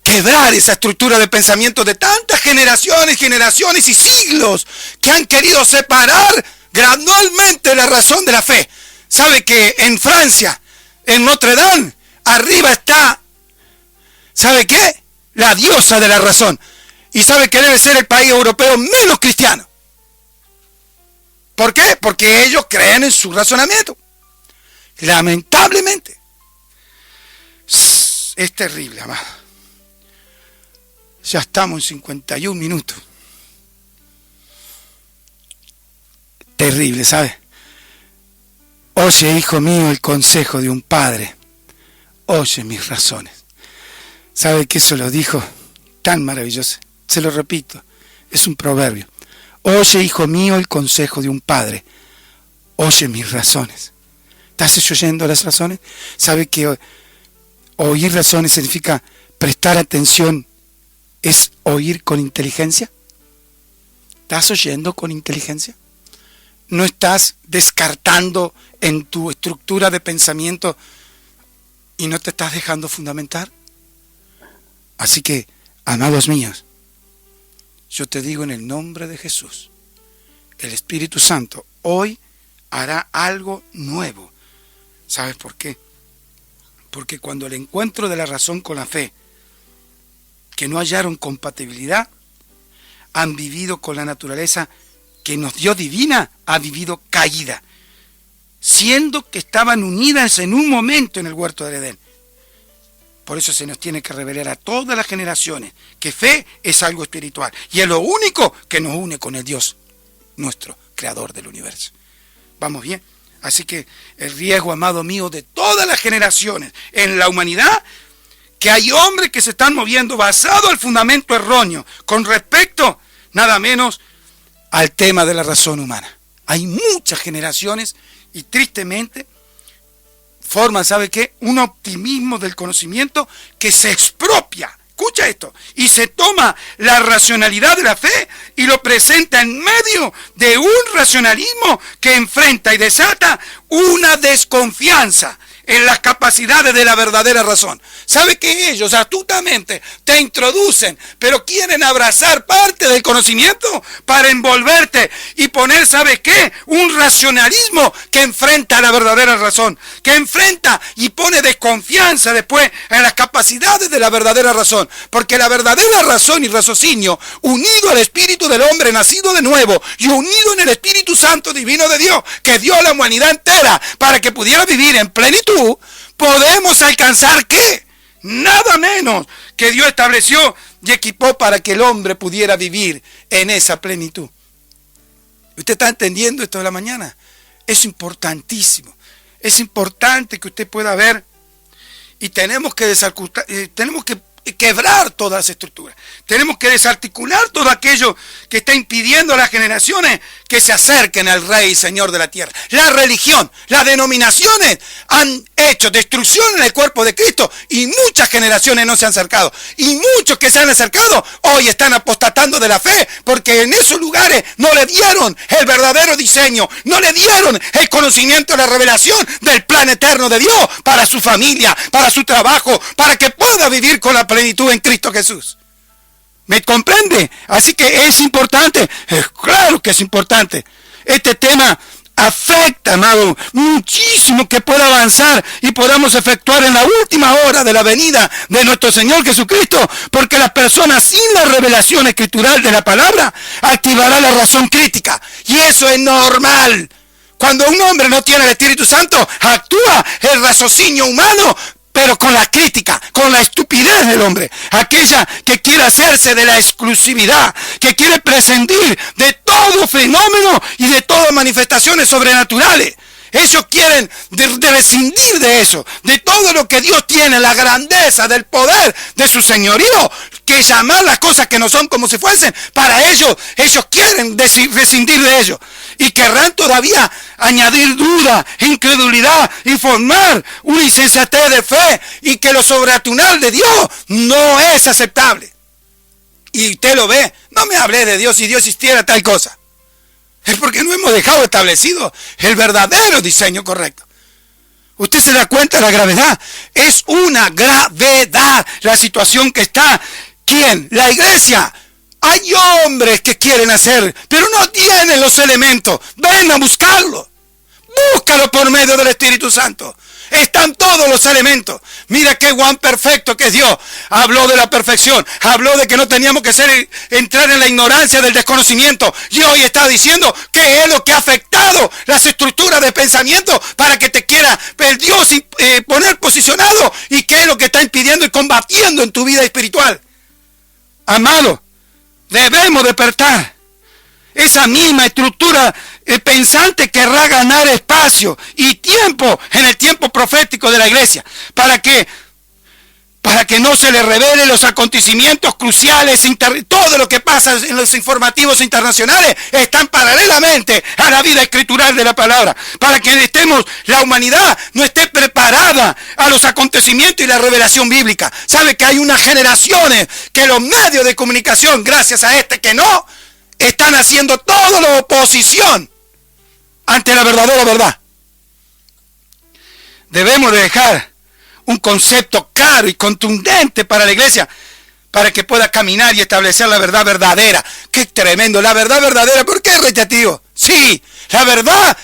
quebrar esa estructura de pensamiento de tantas generaciones y siglos que han querido separar gradualmente la razón de la fe. ¿Sabe que en Francia, en Notre Dame, arriba está, ¿sabe qué? La diosa de la razón. ¿Y sabe que debe ser el país europeo menos cristiano? ¿Por qué? Porque ellos creen en su razonamiento. Lamentablemente. Es terrible, amado. Ya estamos en 51 minutos. Terrible, ¿sabe? Oye, hijo mío, el consejo de un padre. Oye mis razones. ¿Sabe que eso lo dijo? Tan maravilloso. Se lo repito. Es un proverbio. Oye, hijo mío, el consejo de un padre. Oye mis razones. ¿Estás oyendo las razones? ¿Sabe que oír razones significa prestar atención? ¿Es oír con inteligencia? ¿Estás oyendo con inteligencia? ¿No estás descartando en tu estructura de pensamiento y no te estás dejando fundamentar. Así que, amados míos, yo te digo en el nombre de Jesús, el Espíritu Santo hoy hará algo nuevo. ¿Sabes por qué? Porque cuando el encuentro de la razón con la fe, que no hallaron compatibilidad, han vivido con la naturaleza que nos dio divina, ha vivido caída, siendo que estaban unidas en un momento en el huerto del Edén. Por eso se nos tiene que revelar a todas las generaciones que fe es algo espiritual y es lo único que nos une con el Dios, nuestro creador del universo. ¿Vamos bien? Así que el riesgo, amado mío, de todas las generaciones en la humanidad, que hay hombres que se están moviendo basado al fundamento erróneo con respecto nada menos al tema de la razón humana. Hay muchas generaciones y tristemente forman, ¿sabe qué? Un optimismo del conocimiento que se expropia, escucha esto, y se toma la racionalidad de la fe y lo presenta en medio de un racionalismo que enfrenta y desata una desconfianza en las capacidades de la verdadera razón. ¿Sabe que ellos astutamente te introducen, pero quieren abrazar parte del conocimiento para envolverte y poner, ¿sabe qué? Un racionalismo que enfrenta la verdadera razón, que enfrenta y pone desconfianza después en las capacidades de la verdadera razón, porque la verdadera razón y raciocinio, unido al Espíritu del hombre nacido de nuevo y unido en el Espíritu Santo divino de Dios, que dio a la humanidad entera para que pudiera vivir en plenitud, podemos alcanzar ¿qué? Nada menos que Dios estableció y equipó para que el hombre pudiera vivir en esa plenitud. ¿Usted está entendiendo esto de la mañana? Es importantísimo. Es importante que usted pueda ver y tenemos que quebrar todas las estructuras. Tenemos que desarticular todo aquello que está impidiendo a las generaciones que se acerquen al Rey y Señor de la tierra. La religión, las denominaciones han hecho destrucción en el cuerpo de Cristo y muchas generaciones no se han acercado. Y muchos que se han acercado hoy están apostatando de la fe porque en esos lugares no le dieron el verdadero diseño, no le dieron el conocimiento, la revelación del plan eterno de Dios para su familia, para su trabajo, para que pueda vivir con la plenitud en Cristo Jesús. ¿Me comprende? Así que es importante, es claro que es importante. Este tema afecta, amado, muchísimo que pueda avanzar y podamos efectuar en la última hora de la venida de nuestro Señor Jesucristo, porque las personas sin la revelación escritural de la palabra activará la razón crítica, y eso es normal. Cuando un hombre no tiene el Espíritu Santo, actúa el raciocinio humano, pero con la crítica, con la estupidez del hombre, aquella que quiere hacerse de la exclusividad, que quiere prescindir de todo fenómeno y de todas manifestaciones sobrenaturales. Ellos quieren prescindir de eso, de todo lo que Dios tiene, la grandeza del poder de su señorío, que llamar las cosas que no son como si fuesen. Para ellos quieren prescindir de ello. Y querrán todavía añadir duda, incredulidad y formar una insensatez de fe, y que lo sobrenatural de Dios no es aceptable. Y usted lo ve, no me hable de Dios si Dios existiera tal cosa. Es porque no hemos dejado establecido el verdadero diseño correcto. Usted se da cuenta de la gravedad. Es una gravedad la situación que está. ¿Quién? La iglesia. Hay hombres que quieren hacer, pero no tienen los elementos. Ven a buscarlo. Búscalo por medio del Espíritu Santo. Están todos los elementos. Mira qué Juan perfecto que es Dios. Habló de la perfección. Habló de que no teníamos que entrar en la ignorancia del desconocimiento. Y hoy está diciendo que es lo que ha afectado las estructuras de pensamiento para que te quiera el Dios poner posicionado. Y qué es lo que está impidiendo y combatiendo en tu vida espiritual. Amado, debemos despertar. Esa misma estructura pensante querrá ganar espacio y tiempo en el tiempo profético de la iglesia, para que no se le revelen los acontecimientos cruciales, todo lo que pasa en los informativos internacionales están paralelamente a la vida escritural de la palabra, para que la humanidad no esté preparada a los acontecimientos y la revelación bíblica. Sabe que hay unas generaciones que los medios de comunicación, gracias a que no, están haciendo toda la oposición ante la verdadera verdad. Debemos de dejar un concepto claro y contundente para la iglesia, para que pueda caminar y establecer la verdad verdadera. ¡Qué tremendo! La verdad verdadera, ¿por qué es reitativo? Sí, la verdad,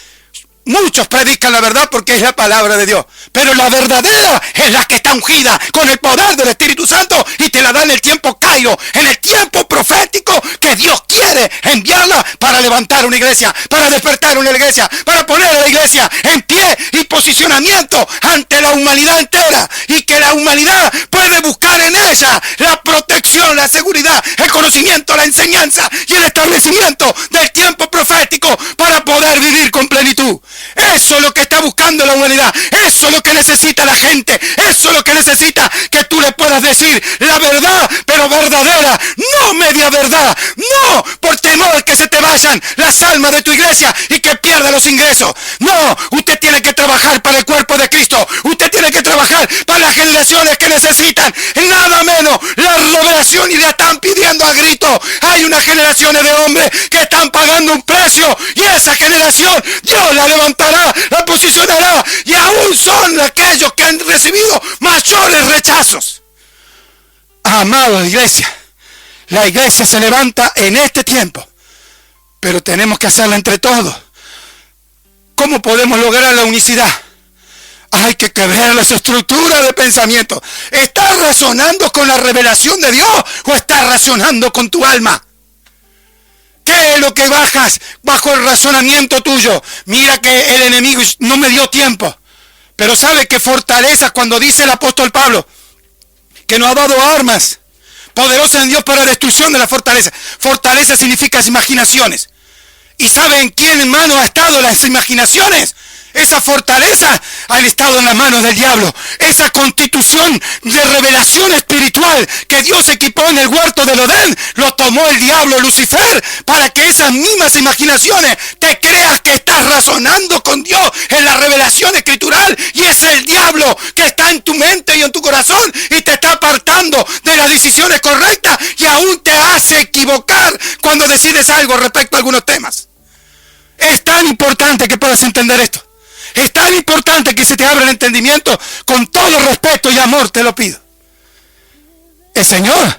muchos predican la verdad porque es la palabra de Dios, pero la verdadera es la que está ungida con el poder del Espíritu Santo y te la da en el tiempo Cairo, en el tiempo profético que Dios quiere enviarla para levantar una iglesia, para despertar una iglesia, para poner a la iglesia en pie y posicionamiento ante la humanidad entera, y que la humanidad puede buscar en ella la protección, la seguridad, el conocimiento, la enseñanza y el establecimiento del tiempo profético para poder vivir con plenitud. Eso es lo que está buscando la humanidad, eso es lo que necesita la gente, eso es lo que necesita que tú le puedas decir la verdad, pero verdadera, no media verdad, no por temor que se te vayan las almas de tu iglesia y que pierda los ingresos. No, usted tiene que trabajar para el cuerpo de Cristo, usted tiene que trabajar para las generaciones que necesitan nada menos la revelación, y le están pidiendo a grito. Hay unas generaciones de hombres que están pagando un precio, y esa generación Dios la levantará, la posicionará, y aún son aquellos que han recibido mayores rechazos. Amada iglesia, la iglesia se levanta en este tiempo, pero tenemos que hacerla entre todos. ¿Cómo podemos lograr la unicidad? Hay que quebrar las estructuras de pensamiento. ¿Estás razonando con la revelación de Dios o estás razonando con tu alma? ¿Qué es lo que bajas bajo el razonamiento tuyo? Mira que el enemigo no me dio tiempo, pero sabe que fortaleza, cuando dice el apóstol Pablo que nos ha dado armas poderosas en Dios para la destrucción de la fortaleza. Fortaleza significa imaginaciones. ¿Y saben quién en mano ha estado las imaginaciones? Esa fortaleza ha estado en las manos del diablo. Esa constitución de revelación espiritual que Dios equipó en el huerto del Edén, lo tomó el diablo, Lucifer, para que esas mismas imaginaciones te creas que estás razonando con Dios en la revelación escritural, y es el diablo que está en tu mente y en tu corazón y te está apartando de las decisiones correctas, y aún te hace equivocar cuando decides algo respecto a algunos temas. Es tan importante que puedas entender esto. Es tan importante que se te abra el entendimiento. Con todo respeto y amor te lo pido. El Señor